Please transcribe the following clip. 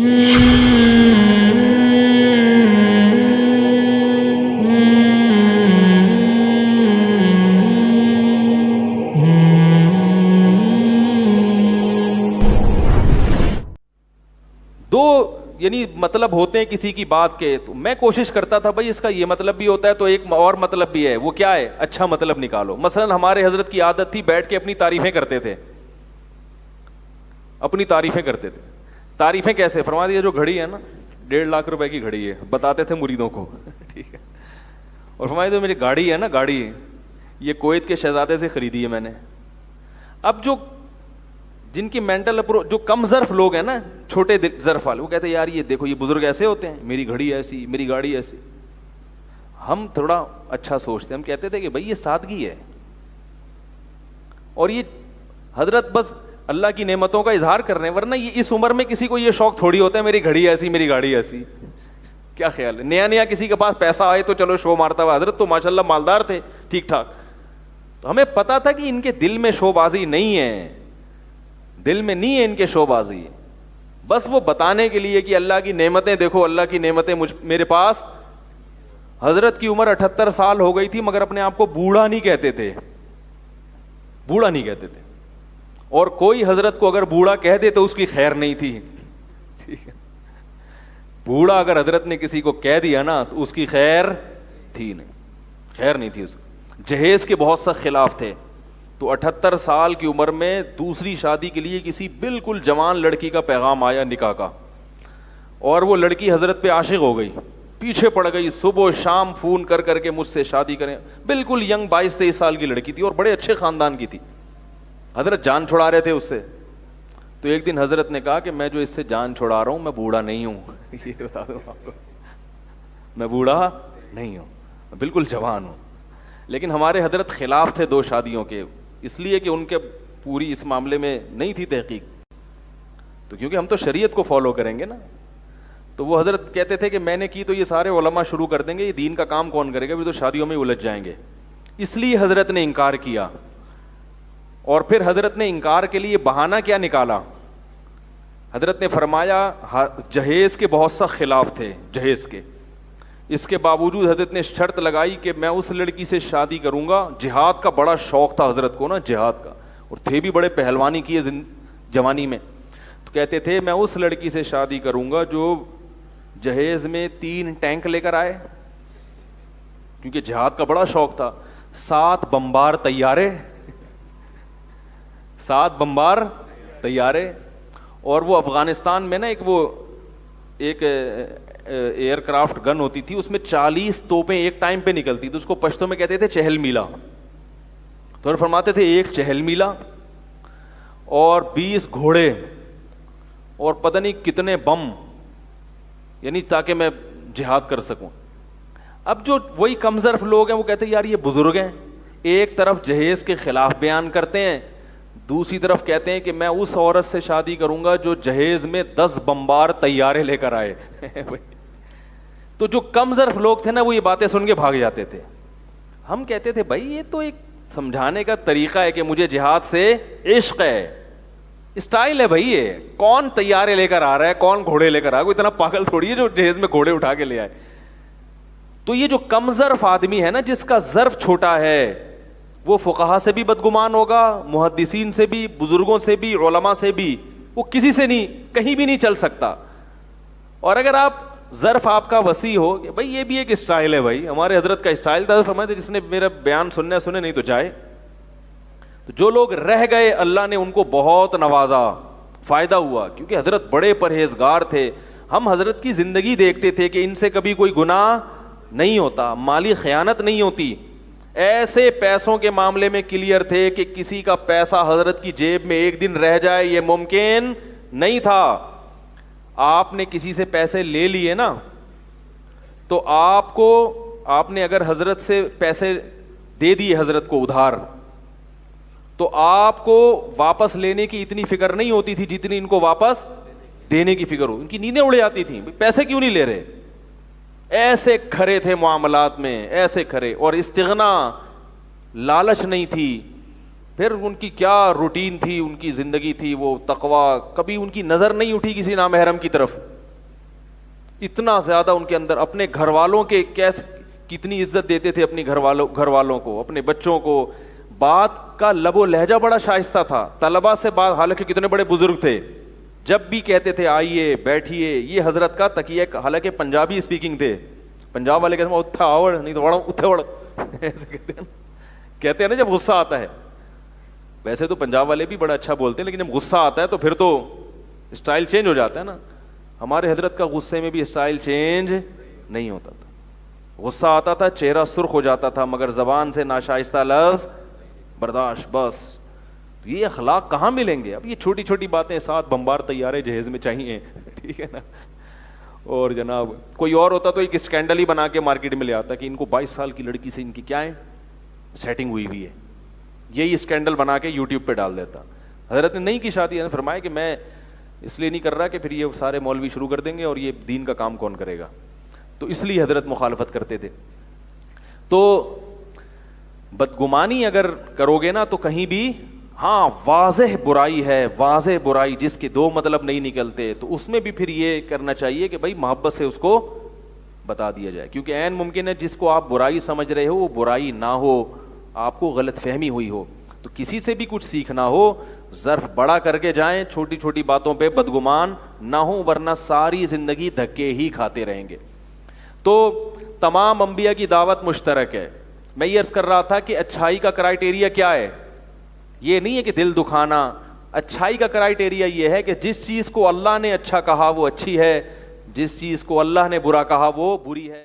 دو یعنی مطلب ہوتے ہیں کسی کی بات کے, تو میں کوشش کرتا تھا بھائی اس کا یہ مطلب بھی ہوتا ہے تو ایک اور مطلب بھی ہے, وہ کیا ہے, اچھا مطلب نکالو. مثلا ہمارے حضرت کی عادت تھی بیٹھ کے اپنی تعریفیں کرتے تھے, اپنی تعریفیں کرتے تھے. تعریفیں کیسے؟ فرما دیا جو گھڑی ہے نا 1.5 لاکھ روپے کی گھڑی ہے, بتاتے تھے مریدوں کو, ٹھیک ہے, اور فرمایا جو میری گاڑی ہے نا, گاڑی یہ کویت کے شہزادے سے خریدی ہے میں نے. اب جو جن کی مینٹل اپروچ, جو کم ظرف لوگ ہیں نا, چھوٹے ظرف والے, وہ کہتے ہیں یار یہ دیکھو یہ بزرگ ایسے ہوتے ہیں, میری گھڑی ایسی, میری گاڑی ایسی. ہم تھوڑا اچھا سوچتے, ہم کہتے تھے کہ بھائی یہ سادگی ہے, اور یہ حضرت بس اللہ کی نعمتوں کا اظہار کر رہے ہیں, ورنہ یہ اس عمر میں کسی کو یہ شوق تھوڑی ہوتا ہے میری گھڑی ایسی, میری گاڑی ایسی. کیا خیال ہے, نیا نیا کسی کے پاس پیسہ آئے تو چلو شو مارتا ہوا. حضرت تو ماشاءاللہ مالدار تھے, ٹھیک ٹھاک. تو ہمیں پتا تھا کہ ان کے دل میں شو بازی نہیں ہے, دل میں نہیں ہے ان کے شو بازی, بس وہ بتانے کے لیے کہ اللہ کی نعمتیں دیکھو, اللہ کی نعمتیں میرے پاس. حضرت کی عمر 78 سال ہو گئی تھی, مگر اپنے آپ کو بوڑھا نہیں کہتے تھے, بوڑھا نہیں کہتے تھے. اور کوئی حضرت کو اگر بوڑھا کہہ دے تو اس کی خیر نہیں تھی, ٹھیک ہے. بوڑھا اگر حضرت نے کسی کو کہہ دیا نا تو اس کی خیر تھی نہیں, خیر نہیں تھی اس کی. جہیز کے بہت سخت خلاف تھے, تو 78 سال کی عمر میں دوسری شادی کے لیے کسی بالکل جوان لڑکی کا پیغام آیا نکاح کا, اور وہ لڑکی حضرت پہ عاشق ہو گئی, پیچھے پڑ گئی, صبح و شام فون کر کر کے مجھ سے شادی کریں. بالکل ینگ 22-23 سال کی لڑکی تھی اور بڑے اچھے خاندان کی تھی. حضرت جان چھڑا رہے تھے اس سے. تو ایک دن حضرت نے کہا کہ میں جو اس سے جان چھڑا رہا ہوں میں بوڑھا نہیں ہوں, یہ بتا دوں آپ کو, میں بوڑھا نہیں ہوں, بالکل جوان ہوں. لیکن ہمارے حضرت خلاف تھے 2 شادیوں کے, اس لیے کہ ان کے پوری اس معاملے میں نہیں تھی تحقیق, تو کیونکہ ہم تو شریعت کو فالو کریں گے نا. تو وہ حضرت کہتے تھے کہ میں نے کی تو یہ سارے علماء شروع کر دیں گے, یہ دین کا کام کون کرے گا, بھی تو شادیوں میں الجھ جائیں گے. اس لیے حضرت نے انکار کیا. اور پھر حضرت نے انکار کے لیے بہانہ کیا نکالا؟ حضرت نے فرمایا جہیز کے بہت سخت خلاف تھے, جہیز کے. اس کے باوجود حضرت نے شرط لگائی کہ میں اس لڑکی سے شادی کروں گا. جہاد کا بڑا شوق تھا حضرت کو نا, جہاد کا, اور تھے بھی بڑے پہلوانی کیے جوانی میں. تو کہتے تھے میں اس لڑکی سے شادی کروں گا جو جہیز میں 3 ٹینک لے کر آئے, کیونکہ جہاد کا بڑا شوق تھا. 7 بمبار طیارے, 7 بمبار طیارے. اور وہ افغانستان میں نا ایک ایئر کرافٹ گن ہوتی تھی, اس میں 40 توپیں ایک ٹائم پہ نکلتی تھی, اس کو پشتو میں کہتے تھے چہل میلا. تو فرماتے تھے 1 چہل میلا اور 20 گھوڑے اور پتہ نہیں کتنے بم, یعنی تاکہ میں جہاد کر سکوں. اب جو وہی کم ظرف لوگ ہیں وہ کہتے ہیں یار یہ بزرگ ہیں, ایک طرف جہیز کے خلاف بیان کرتے ہیں, دوسری طرف کہتے ہیں کہ میں اس عورت سے شادی کروں گا جو جہیز میں 10 بمبار طیارے لے کر آئے. تو جو کم ظرف لوگ تھے نا وہ یہ باتیں سن کے بھاگ جاتے تھے. ہم کہتے تھے بھائی یہ تو ایک سمجھانے کا طریقہ ہے کہ مجھے جہاد سے عشق ہے, اسٹائل ہے بھائی, یہ کون طیارے لے کر آ رہا ہے, کون گھوڑے لے کر آ رہا ہے, کوئی اتنا پاگل تھوڑی ہے جو جہیز میں گھوڑے اٹھا کے لے آئے. تو یہ جو کم ظرف آدمی ہے نا, جس کا ظرف چھوٹا ہے, وہ فقہا سے بھی بدگمان ہوگا, محدثین سے بھی, بزرگوں سے بھی, علماء سے بھی, وہ کسی سے نہیں, کہیں بھی نہیں چل سکتا. اور اگر آپ ظرف آپ کا وسیع ہو کہ بھائی یہ بھی ایک اسٹائل ہے, بھائی ہمارے حضرت کا اسٹائل تھا, فرماتے جس نے میرا بیان سنے نہیں تو جائے. تو جو لوگ رہ گئے اللہ نے ان کو بہت نوازا, فائدہ ہوا, کیونکہ حضرت بڑے پرہیزگار تھے. ہم حضرت کی زندگی دیکھتے تھے کہ ان سے کبھی کوئی گناہ نہیں ہوتا, مالی خیانت نہیں ہوتی, ایسے پیسوں کے معاملے میں کلیئر تھے کہ کسی کا پیسہ حضرت کی جیب میں ایک دن رہ جائے یہ ممکن نہیں تھا. آپ نے کسی سے پیسے لے لیے نا, تو آپ نے اگر حضرت سے پیسے دے دیے حضرت کو ادھار, تو آپ کو واپس لینے کی اتنی فکر نہیں ہوتی تھی جتنی ان کو واپس دینے کی فکر ہو. ان کی نیندیں اڑ جاتی تھیں, پیسے کیوں نہیں لے رہے, ایسے کھرے تھے معاملات میں, ایسے کھرے. اور استغنا, لالچ نہیں تھی, پھر ان کی کیا روٹین تھی, ان کی زندگی تھی, وہ تقویٰ, کبھی ان کی نظر نہیں اٹھی کسی نامحرم کی طرف. اتنا زیادہ ان کے اندر اپنے گھر والوں کے کتنی عزت دیتے تھے, اپنی گھر والوں کو, اپنے بچوں کو. بات کا لب و لہجہ بڑا شائستہ تھا. طلبا سے بات, حالانکہ کتنے بڑے بزرگ تھے, جب بھی کہتے تھے آئیے بیٹھیے, یہ حضرت کا تکیہ, حالانکہ پنجابی اسپیکنگ تھے, پنجاب والے کہتے ہیں اتھا آوڑ نہیں تو اتھے وڑ, ایسے کہتے ہیں نا جب غصہ آتا ہے. ویسے تو پنجاب والے بھی بڑا اچھا بولتے ہیں, لیکن جب غصہ آتا ہے تو پھر تو اسٹائل چینج ہو جاتا ہے نا. ہمارے حضرت کا غصے میں بھی اسٹائل چینج نہیں ہوتا تھا. غصہ آتا تھا, چہرہ سرخ ہو جاتا تھا, مگر زبان سے ناشائستہ لفظ برداشت. بس یہ اخلاق کہاں ملیں گے؟ اب یہ چھوٹی چھوٹی باتیں, 7 بمبار طیارے جہیز میں چاہیے, ٹھیک ہے نا. اور جناب کوئی اور ہوتا تو ایک اسکینڈل ہی بنا کے مارکیٹ میں لے آتا کہ ان کو 22 سال کی لڑکی سے ان کی کیا ہے, سیٹنگ ہوئی ہوئی ہے. یہی اسکینڈل بنا کے یوٹیوب پہ ڈال دیتا. حضرت نے نہیں کی شادی, نے فرمایا کہ میں اس لیے نہیں کر رہا کہ پھر یہ سارے مولوی شروع کر دیں گے اور یہ دین کا کام کون کرے گا, تو اس لیے حضرت مخالفت کرتے تھے. تو بدگمانی اگر کرو گے نا تو کہیں بھی, ہاں واضح برائی ہے, واضح برائی جس کے 2 مطلب نہیں نکلتے, تو اس میں بھی پھر یہ کرنا چاہیے کہ بھائی محبت سے اس کو بتا دیا جائے, کیونکہ عین ممکن ہے جس کو آپ برائی سمجھ رہے ہو وہ برائی نہ ہو, آپ کو غلط فہمی ہوئی ہو. تو کسی سے بھی کچھ سیکھنا ہو, ظرف بڑا کر کے جائیں, چھوٹی چھوٹی باتوں پہ بدگمان نہ ہوں, ورنہ ساری زندگی دھکے ہی کھاتے رہیں گے. تو تمام انبیاء کی دعوت مشترک ہے. میں یہ عرض کر رہا تھا کہ اچھائی کا کرائیٹیریا کیا ہے, یہ نہیں ہے کہ دل دکھانا. اچھائی کا کرائیٹیریا یہ ہے کہ جس چیز کو اللہ نے اچھا کہا وہ اچھی ہے, جس چیز کو اللہ نے برا کہا وہ بری ہے.